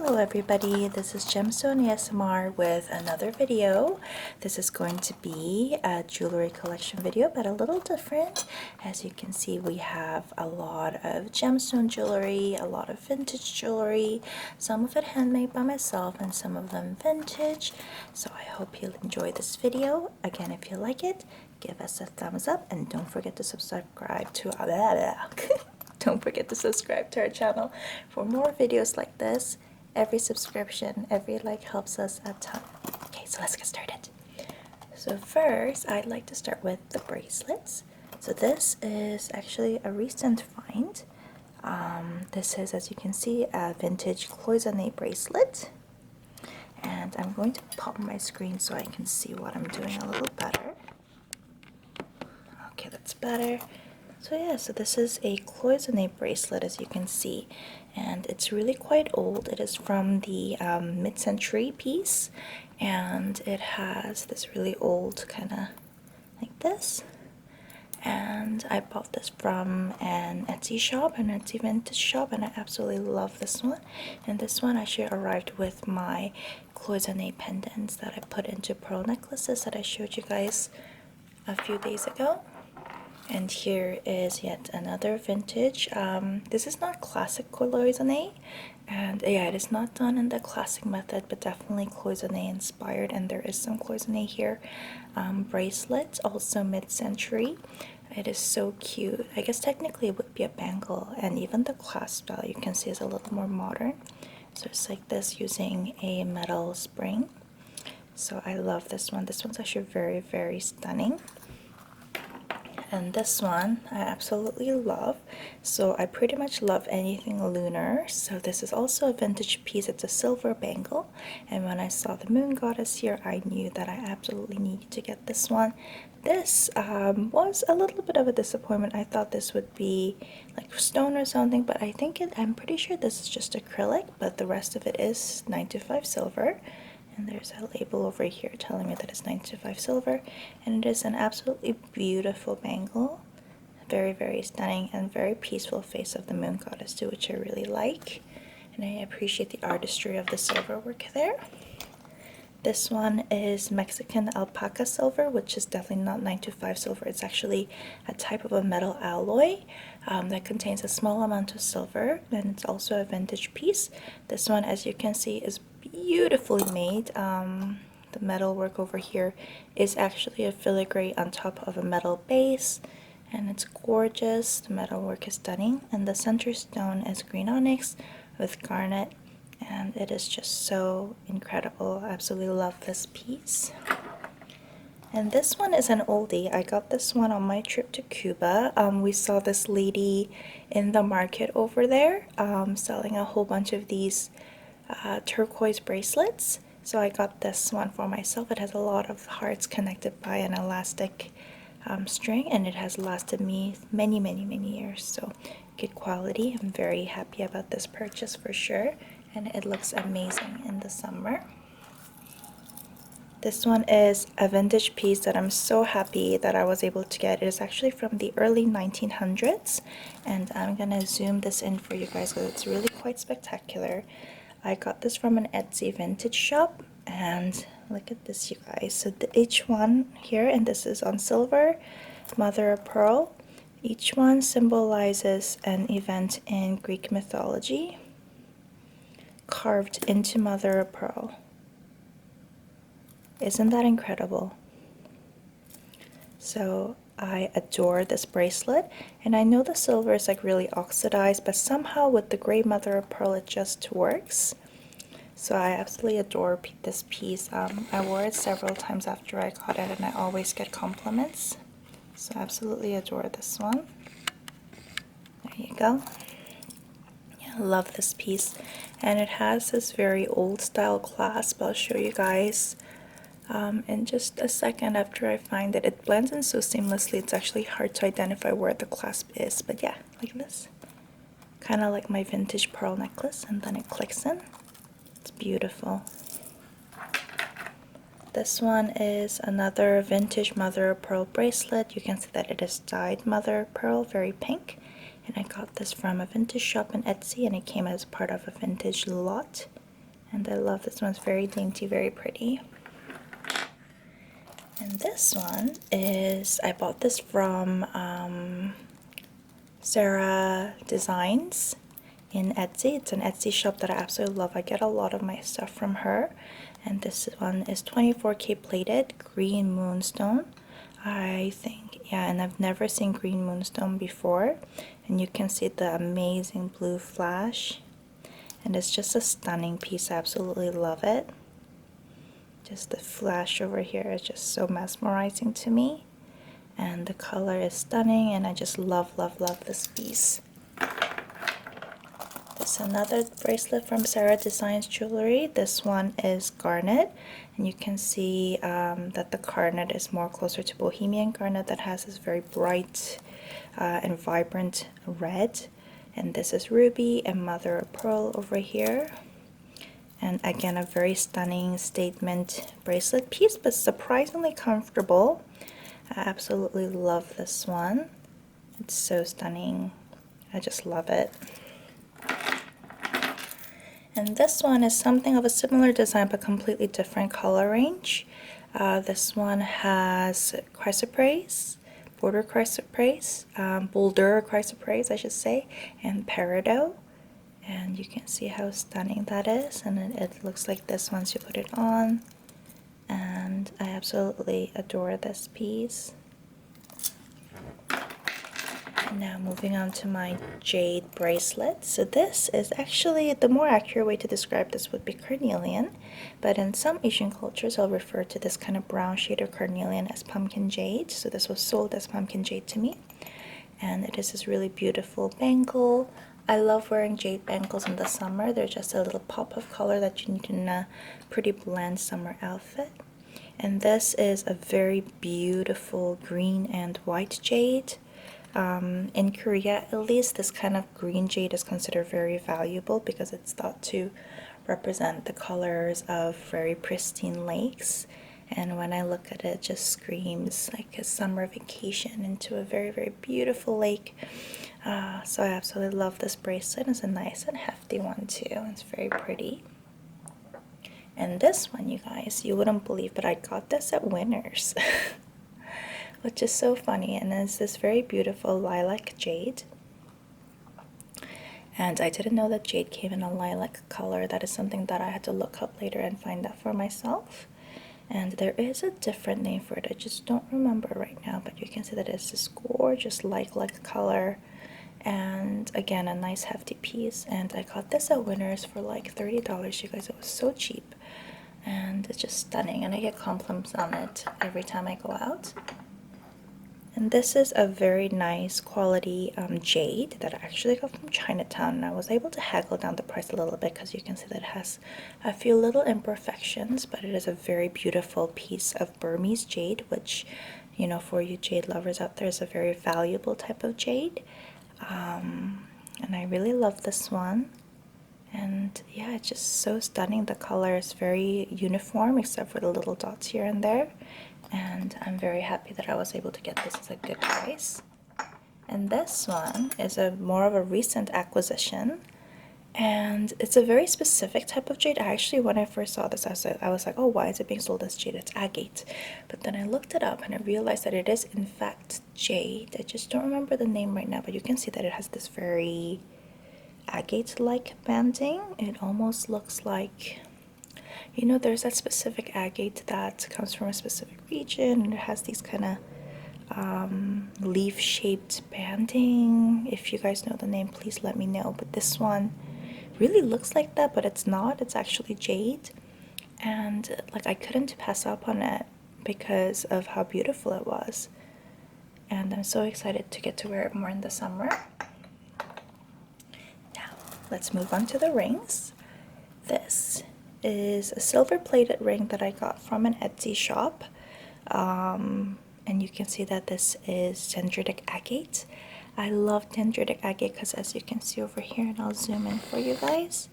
Hello everybody, this is Gemstone ASMR with another video. This is going to be a jewelry collection video, but a little different. As you can see, we have a lot of gemstone jewelry, a lot of vintage jewelry, some of it handmade by myself and some of them vintage. So I hope you'll enjoy this video. Again, if you like it, give us a thumbs up and don't forget to subscribe to don't forget to subscribe to our channel for more videos like this. Every subscription, every like helps us a ton. Okay, so let's get started. So first, I'd like to start with the bracelets. So this is actually a recent find. This is, as you can see, a vintage Cloisonne bracelet. And I'm going to pop my screen so I can see what I'm doing a little better. Okay, that's better. So yeah, so this is a Cloisonne bracelet, as you can see, and it's really quite old. It is from the mid-century piece, and it has this really old kind of like this. And I bought this from an Etsy shop, an Etsy vintage shop, and I absolutely love this one. And this one actually arrived with my Cloisonne pendants that I put into pearl necklaces that I showed you guys a few days ago. And here is yet another vintage. This is not classic Cloisonne, and yeah, it is not done in the classic method, but definitely Cloisonne inspired, and there is some Cloisonne here. Bracelet, also mid-century. It is so cute. I guess technically it would be a bangle, and even the clasp style you can see is a little more modern. So it's like this using a metal spring. So I love this one. This one's actually very, very stunning. And this one I absolutely love. So I pretty much love anything lunar. So this is also a vintage piece. It's a silver bangle, and when I saw the moon goddess here, I knew that I absolutely needed to get this one. This was a little bit of a disappointment. I thought this would be like stone or something, but I'm pretty sure this is just acrylic, but the rest of it is 925 silver. And there's a label over here telling me that it's 925 silver, and it is an absolutely beautiful bangle. Very, very stunning and very peaceful face of the moon goddess too, which I really like. And I appreciate the artistry of the silver work there. This one is Mexican Alpaca silver, which is definitely not 925 silver. It's actually a type of a metal alloy that contains a small amount of silver, and it's also a vintage piece. This one, as you can see, is beautifully made. The metal work over here is actually a filigree on top of a metal base, and it's gorgeous. The metal work is stunning, and the center stone is green onyx with garnet, and it is just so incredible. I absolutely love this piece. And this one is an oldie. I got this one on my trip to Cuba. We saw this lady in the market over there selling a whole bunch of these turquoise bracelets. So I got this one for myself. It has a lot of hearts connected by an elastic string, and it has lasted me many, many, many years. So good quality. I'm very happy about this purchase for sure, and it looks amazing in the summer. This one is a vintage piece that I'm so happy that I was able to get. It is actually from the early 1900s, and I'm gonna zoom this in for you guys because it's really quite spectacular. I got this from an Etsy vintage shop, and look at this, you guys. So each one here, and this is on silver, mother of pearl. Each one symbolizes an event in Greek mythology, carved into mother of pearl. Isn't that incredible? So I adore this bracelet, and I know the silver is like really oxidized, but somehow with the gray mother of pearl it just works. So I absolutely adore this piece. I wore it several times after I got it, and I always get compliments. So I absolutely adore this one. There you go. Yeah, I love this piece, and it has this very old style clasp. I'll show you guys in just a second after I find it. It blends in so seamlessly, it's actually hard to identify where the clasp is, but yeah, like this. Kind of like my vintage pearl necklace, and then it clicks in. It's beautiful. This one is another vintage mother of pearl bracelet. You can see that it is dyed mother of pearl, very pink. And I got this from a vintage shop in Etsy, and it came as part of a vintage lot. And I love this one. It's very dainty, very pretty. And this one is, I bought this from Sarah Designs in Etsy. It's an Etsy shop that I absolutely love. I get a lot of my stuff from her. And this one is 24K plated green moonstone. I think, yeah, and I've never seen green moonstone before. And you can see the amazing blue flash. And it's just a stunning piece. I absolutely love it. Just the flash over here is just so mesmerizing to me. And the color is stunning, and I just love, love, love this piece. There's another bracelet from Sarah Designs Jewelry. This one is Garnet, and you can see that the Garnet is more closer to Bohemian Garnet that has this very bright and vibrant red. And this is Ruby and Mother of Pearl over here. And again, a very stunning statement bracelet piece, but surprisingly comfortable. I absolutely love this one. It's so stunning. I just love it. And this one is something of a similar design, but completely different color range. This one has chrysoprase, border chrysoprase, boulder chrysoprase, I should say, and peridot. And you can see how stunning that is, and it looks like this once you put it on. And I absolutely adore this piece. And now moving on to my jade bracelet. So this is actually, the more accurate way to describe this would be carnelian, but in some Asian cultures I'll refer to this kind of brown shade of carnelian as pumpkin jade. So this was sold as pumpkin jade to me, and it is this really beautiful bangle. I love wearing jade bangles in the summer. They're just a little pop of color that you need in a pretty bland summer outfit. And this is a very beautiful green and white jade. In Korea, at least, this kind of green jade is considered very valuable because it's thought to represent the colors of very pristine lakes. And when I look at it, it just screams like a summer vacation into a very, very beautiful lake. So I absolutely love this bracelet. It's a nice and hefty one too. It's very pretty. And this one, you guys, you wouldn't believe, but I got this at Winners. Which is so funny. And it's this very beautiful lilac jade. And I didn't know that jade came in a lilac color. That is something that I had to look up later and find out for myself. And there is a different name for it. I just don't remember right now, but you can see that it's this gorgeous lilac color. And again, a nice hefty piece. And I got this at Winners for like $30, you guys. It was so cheap. And it's just stunning. And I get compliments on it every time I go out. And this is a very nice quality jade that I actually got from Chinatown. And I was able to haggle down the price a little bit because you can see that it has a few little imperfections, but it is a very beautiful piece of Burmese jade, which, you know, for you jade lovers out there, is a very valuable type of jade. And I really love this one. And yeah, it's just so stunning. The color is very uniform except for the little dots here and there. And I'm very happy that I was able to get this at a good price. And this one is more of a recent acquisition. And it's a very specific type of jade. Actually, when I first saw this, I was like, oh, why is it being sold as jade? It's agate. But then I looked it up and I realized that it is in fact jade. I just don't remember the name right now, but you can see that it has this very agate-like banding. It almost looks like, you know, there's that specific agate that comes from a specific region, and it has these kind of leaf-shaped banding. If you guys know the name, please let me know. But this one really looks like that, but it's not. It's actually jade. And like, I couldn't pass up on it because of how beautiful it was. And I'm so excited to get to wear it more in the summer. Now, let's move on to the rings. This is a silver-plated ring that I got from an Etsy shop. And you can see that this is dendritic agate. I love dendritic agate because, as you can see over here, and I'll zoom in for you guys.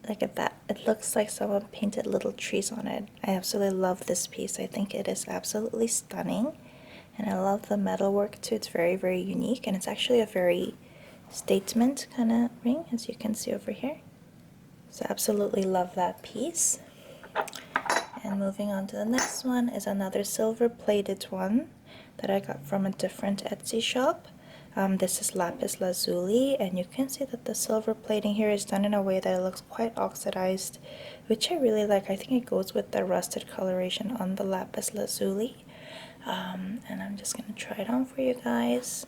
Look at that. It looks like someone painted little trees on it. I absolutely love this piece. I think it is absolutely stunning. And I love the metalwork too. It's very, very unique. And it's actually a very statement kind of ring, as you can see over here. So I absolutely love that piece. And moving on to the next one is another silver plated one that I got from a different Etsy shop. This is Lapis Lazuli, and you can see that the silver plating here is done in a way that it looks quite oxidized, which I really like. I think it goes with the rusted coloration on the Lapis Lazuli. And I'm just going to try it on for you guys.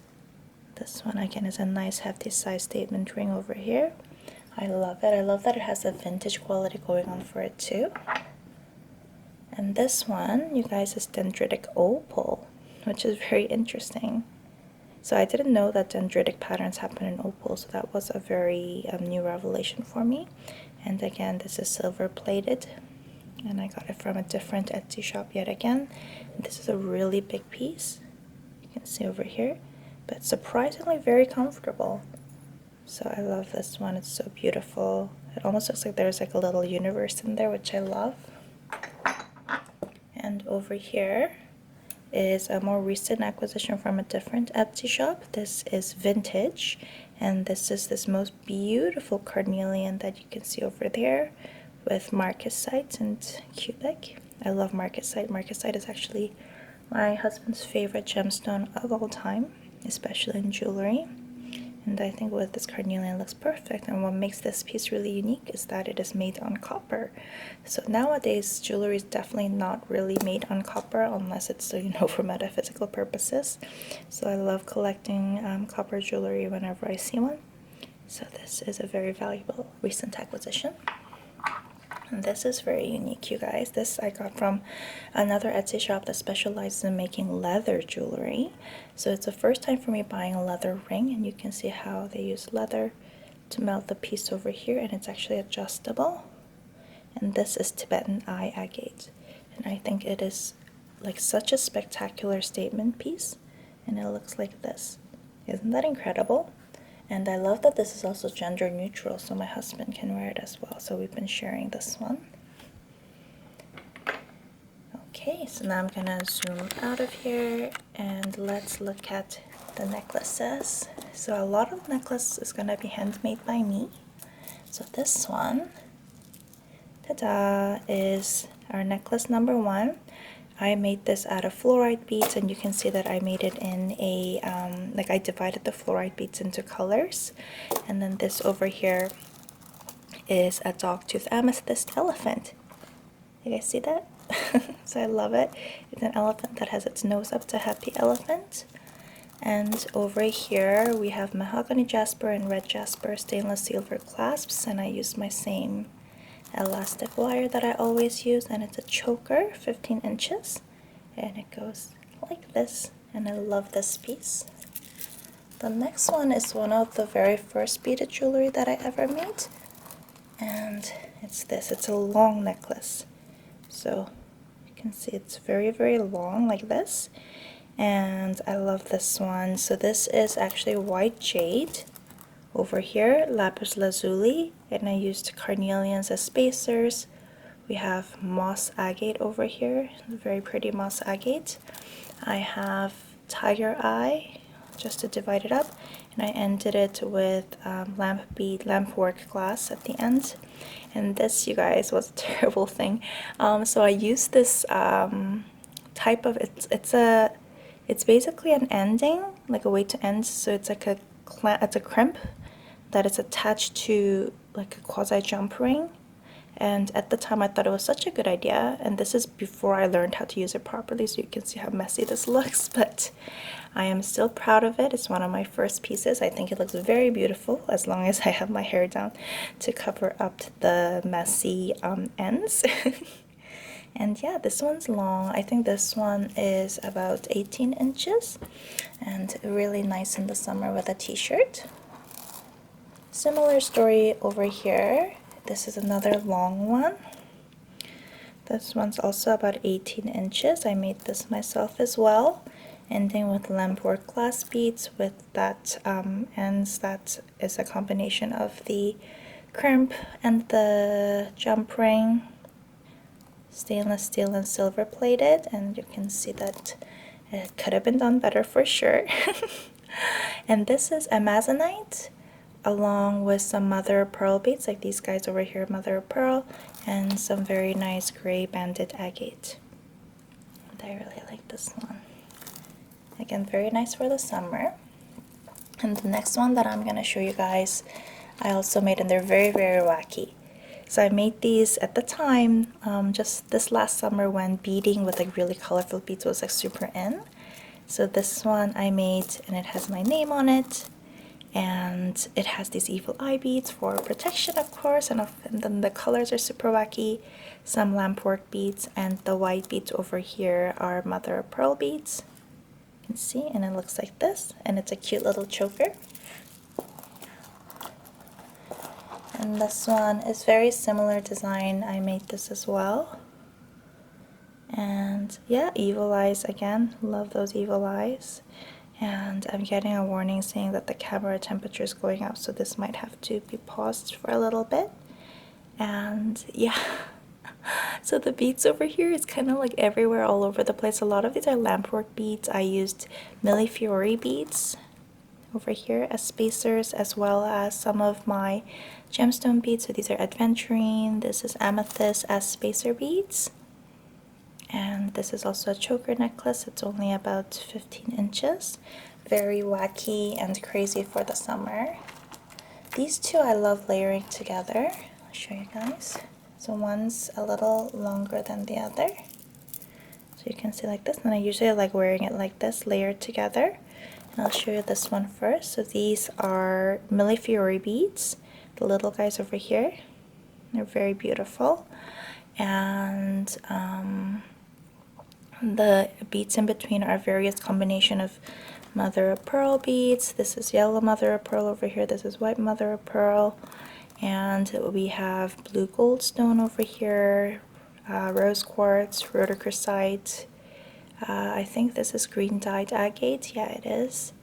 This one again is a nice hefty size statement ring over here. I love it. I love that it has a vintage quality going on for it too. And this one, you guys, is Dendritic Opal, which is very interesting. So I didn't know that dendritic patterns happen in opal, so that was a very new revelation for me. And again, this is silver plated, and I got it from a different Etsy shop yet again. And this is a really big piece, you can see over here, but surprisingly very comfortable. So I love this one, it's so beautiful. It almost looks like there's like a little universe in there, which I love. And over here is a more recent acquisition from a different Etsy shop. This is vintage, and this is this most beautiful carnelian that you can see over there with marcasite and cubic. I love marcasite. Marcasite is actually my husband's favorite gemstone of all time, especially in jewelry. And I think with this carnelian it looks perfect. And what makes this piece really unique is that it is made on copper. So nowadays jewelry is definitely not really made on copper unless it's, you know, for metaphysical purposes. So I love collecting copper jewelry whenever I see one. So this is a very valuable recent acquisition. And this is very unique, you guys. This I got from another Etsy shop that specializes in making leather jewelry. So it's the first time for me buying a leather ring, and you can see how they use leather to melt the piece over here, and it's actually adjustable. And this is Tibetan eye agate, and I think it is like such a spectacular statement piece, and it looks like this. Isn't that incredible? And I love that this is also gender neutral, so my husband can wear it as well. So we've been sharing this one. Okay, so now I'm gonna zoom out of here and let's look at the necklaces. So a lot of necklace is gonna be handmade by me. So this one, ta-da, is our necklace number 1. I made this out of fluorite beads, and you can see that I made it in a, like I divided the fluorite beads into colors. And then this over here is a dogtooth amethyst elephant. You guys see that? So I love it. It's an elephant that has its nose up to happy elephant. And over here we have mahogany jasper and red jasper stainless silver clasps, and I used my same elastic wire that I always use, and it's a choker, 15 inches, and it goes like this, and I love this piece. The next one is one of the very first beaded jewelry that I ever made, and it's this. It's a long necklace, so you can see it's very, very long like this, and I love this one. So this is actually white jade. Over here, lapis lazuli, and I used carnelians as spacers. We have moss agate over here, very pretty moss agate. I have tiger eye, just to divide it up, and I ended it with lamp work glass at the end. And this, you guys, was a terrible thing. So I used this type of, it's basically an ending, like a way to end. So it's like it's a crimp that is attached to like a quasi jump ring, and at the time I thought it was such a good idea, and this is before I learned how to use it properly, so you can see how messy this looks, but I am still proud of it. It's one of my first pieces. I think it looks very beautiful as long as I have my hair down to cover up the messy ends. And yeah, this one's long. I think this one is about 18 inches and really nice in the summer with a t-shirt. Similar story over here. This is another long one. This one's also about 18 inches. I made this myself as well, ending with lampwork glass beads with that ends that is a combination of the crimp and the jump ring. Stainless steel and silver plated, and you can see that it could have been done better for sure. And this is amazonite. along with some mother of pearl beads, like these guys over here, mother of pearl, and some very nice gray banded agate. And I really like this one. Again, very nice for the summer. And the next one that I'm going to show you guys, I also made, and they're very, very wacky. So I made these at the time, just this last summer, when beading with like really colorful beads was like super in. So this one I made, and it has my name on it, and it has these evil eye beads for protection, of course, and then the colors are super wacky. Some lampwork beads, and the white beads over here are mother of pearl beads. You can see, and it looks like this, and it's a cute little choker. And this one is very similar design. I made this as well. And yeah, evil eyes again. Love those evil eyes. And I'm getting a warning saying that the camera temperature is going up, so this might have to be paused for a little bit. And yeah, so the beads over here is kind of like everywhere, all over the place. A lot of these are lampwork beads. I used Fiori beads over here as spacers, as well as some of my gemstone beads. So these are aventurine, this is amethyst as spacer beads. And this is also a choker necklace. It's only about 15 inches. Very wacky and crazy for the summer. These two I love layering together. I'll show you guys. So one's a little longer than the other. So you can see like this. And I usually like wearing it like this, layered together. And I'll show you this one first. So these are Fiori beads. The little guys over here. They're very beautiful. And the beads in between are various combination of mother of pearl beads. This is yellow mother of pearl over here. This is white mother of pearl. And we have blue goldstone over here, rose quartz, rhodochrosite. I think this is green dyed agate. Yeah, it is.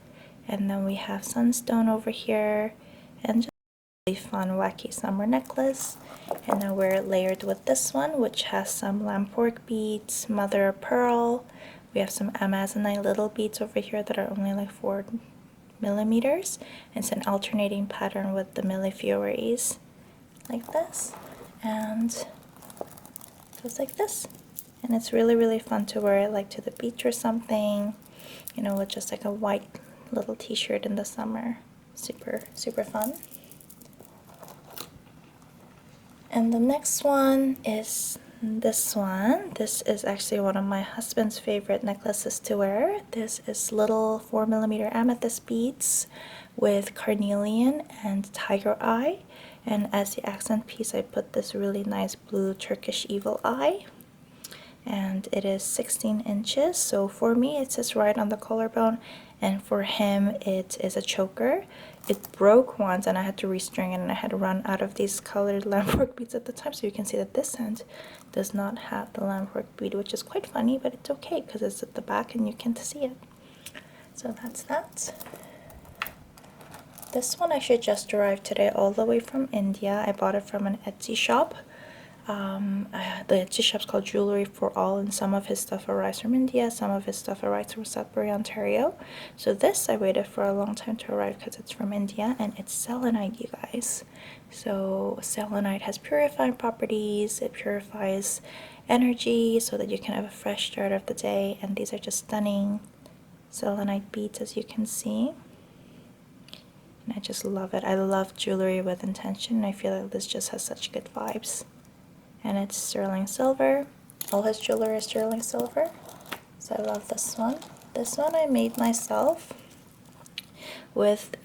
And then we have sunstone over here, and just a really fun, wacky summer necklace. And now we're layered with this one, which has some lampwork beads, mother of pearl. We have some amazonite little beads over here that are only like 4 millimeters. It's an alternating pattern with the Fioris, like this, and goes like this. And it's really, really fun to wear it like to the beach or something, you know, with just like a white little t-shirt in the summer. Super, super fun. And the next one is this one. This is actually one of my husband's favorite necklaces to wear. This is little 4 millimeter amethyst beads with carnelian and tiger eye. And as the accent piece, I put this really nice blue Turkish evil eye. And it is 16 inches. So for me, it sits right on the collarbone. And for him, it is a choker. It broke once and I had to restring it, and I had run out of these colored lampwork beads at the time. So you can see that this end does not have the lampwork bead, which is quite funny, but it's okay because it's at the back and you can't see it. So that's that. This one actually just arrived today all the way from India. I bought it from an Etsy shop. The Etsy shop's called Jewelry for All, and some of his stuff arrives from India, some of his stuff arrives from Sudbury, Ontario. So this I waited for a long time to arrive because it's from India, and it's selenite, you guys. So selenite has purifying properties. It purifies energy so that you can have a fresh start of the day, and these are just stunning selenite beads, as you can see. And I just love it. I love jewelry with intention. I feel like this just has such good vibes. And it's sterling silver. All his jewelry is sterling silver. So I love this one. This one I made myself with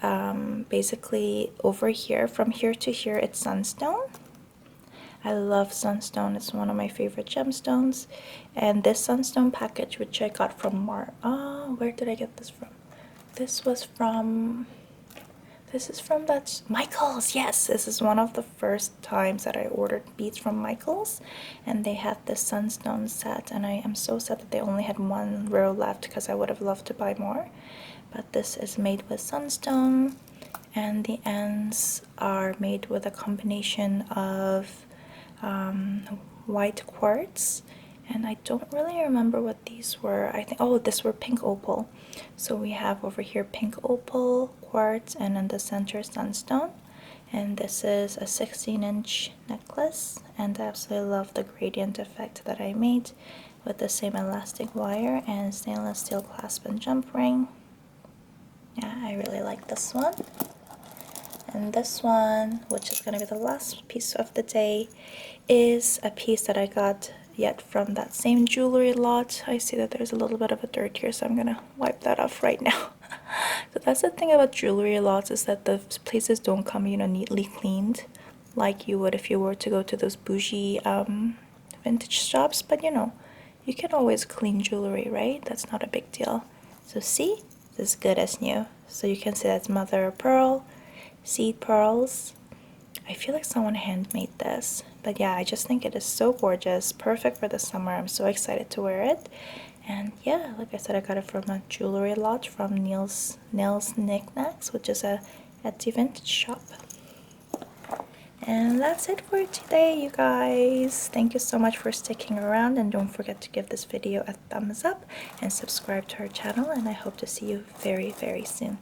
basically over here, from here to here, it's sunstone. I love sunstone. It's one of my favorite gemstones. And this sunstone package, which I got from where did I get this from? This is from that Michael's. Yes, this is one of the first times that I ordered beads from Michael's, and they had this sunstone set, and I am so sad that they only had one row left because I would have loved to buy more. But this is made with sunstone, and the ends are made with a combination of white quartz, and I don't really remember what these were. I think, oh, these were pink opal. So we have over here pink opal quartz, and in the center sunstone. And this is a 16-inch necklace, and I absolutely love the gradient effect that I made with the same elastic wire and stainless steel clasp and jump ring. Yeah, I really like this one. And this one, which is going to be the last piece of the day, is a piece that I got yet from that same jewelry lot. I see that there's a little bit of a dirt here, so I'm going to wipe that off right now. So that's the thing about jewelry lots, is that the places don't come, neatly cleaned like you would if you were to go to those bougie vintage shops. But you can always clean jewelry, right? That's not a big deal. So see, it's as good as new. So you can see that's mother of pearl, seed pearls. I feel like someone handmade this, but yeah, I just think it is so gorgeous, perfect for the summer. I'm so excited to wear it. And yeah, like I said, I got it from a jewelry lot from Nails Knickknacks, which is a Etsy vintage shop. And that's it for today, you guys. Thank you so much for sticking around, and don't forget to give this video a thumbs up and subscribe to our channel, and I hope to see you very, very soon.